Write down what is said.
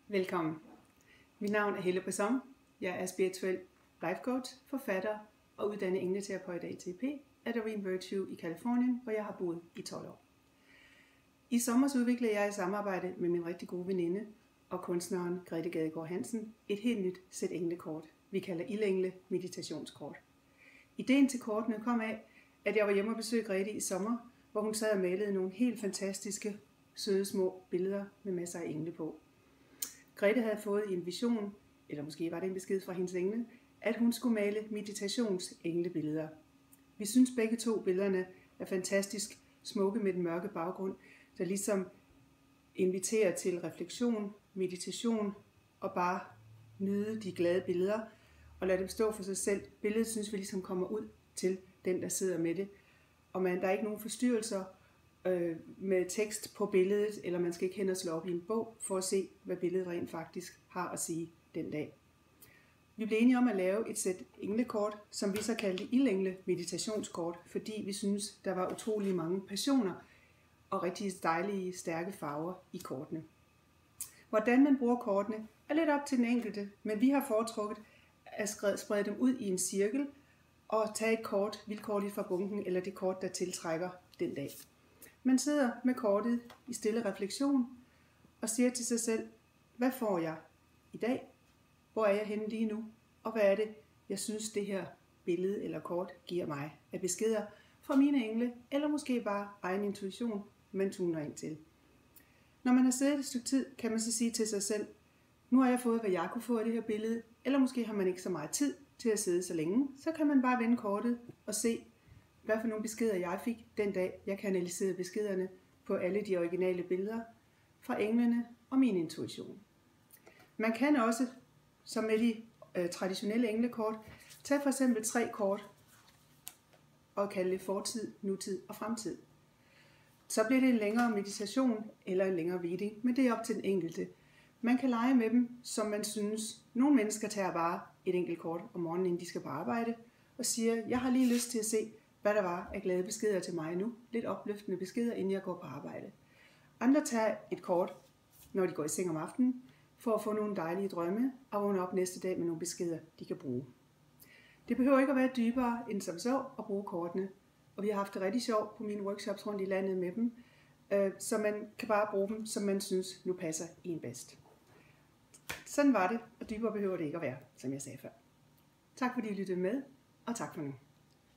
Velkommen. Mit navn er Helle Bresson. Jeg er spirituel life coach, forfatter og uddannet engleterapeut af ATP af Doreen Virtue i Californien, hvor jeg har boet i 12 år. I sommer udviklede jeg i samarbejde med min rigtig gode veninde og kunstneren Grete Gadegaard Hansen et helt nyt sæt englekort, vi kalder Ildengle meditationskort. Ideen til kortene kom af, at jeg var hjemme og besøgte Grete i sommer, hvor hun sad og malede nogle helt fantastiske, søde små billeder med masser af engle på. Grete havde fået en vision, eller måske var det en besked fra hendes engle, at hun skulle male meditationsenglebilleder. Vi synes begge to billederne er fantastisk smukke med den mørke baggrund, der ligesom inviterer til refleksion, meditation og bare nyde de glade billeder og lade dem stå for sig selv. Billedet synes vi ligesom kommer ud til den, der sidder med det. Og der er ikke nogen forstyrrelser med tekst på billedet, eller man skal ikke hen og slå op i en bog for at se, hvad billedet rent faktisk har at sige den dag. Vi blev enige om at lave et sæt englekort, som vi så kaldte Ildengle meditationskort, fordi vi synes, der var utrolig mange passioner og rigtig dejlige, stærke farver i kortene. Hvordan man bruger kortene er lidt op til den enkelte, men vi har foretrukket at sprede dem ud i en cirkel og tage et kort vilkårligt fra bunken, eller det kort, der tiltrækker den dag. Man sidder med kortet i stille refleksion og siger til sig selv, hvad får jeg i dag? Hvor er jeg henne lige nu? Og hvad er det, jeg synes, det her billede eller kort giver mig af beskeder fra mine engle, eller måske bare egen intuition, man tuner ind til. Når man har siddet et stykke tid, kan man så sige til sig selv, nu har jeg fået, hvad jeg kunne få af det her billede, eller måske har man ikke så meget tid til at sidde så længe, så kan man bare vende kortet og se, hvad for nogle beskeder jeg fik den dag, jeg kanaliserede beskederne på alle de originale billeder fra englene og min intuition. Man kan også, som med de traditionelle englekort, tage for eksempel 3 kort og kalde det fortid, nutid og fremtid. Så bliver det en længere meditation eller en længere reading, men det er op til den enkelte. Man kan lege med dem, som man synes. Nogle mennesker tager bare et enkelt kort om morgenen, inden de skal på arbejde, og siger, jeg har lige lyst til at se, hvad der var af glade beskeder til mig nu. Lidt opløftende beskeder, inden jeg går på arbejde. Andre tager et kort, når de går i seng om aftenen, for at få nogle dejlige drømme og vågne op næste dag med nogle beskeder, de kan bruge. Det behøver ikke at være dybere end som så at bruge kortene. Og vi har haft det rigtig sjovt på mine workshops rundt i landet med dem, så man kan bare bruge dem, som man synes nu passer en bedst. Sådan var det, og dybere behøver det ikke at være, som jeg sagde før. Tak fordi I lyttede med, og tak for nu.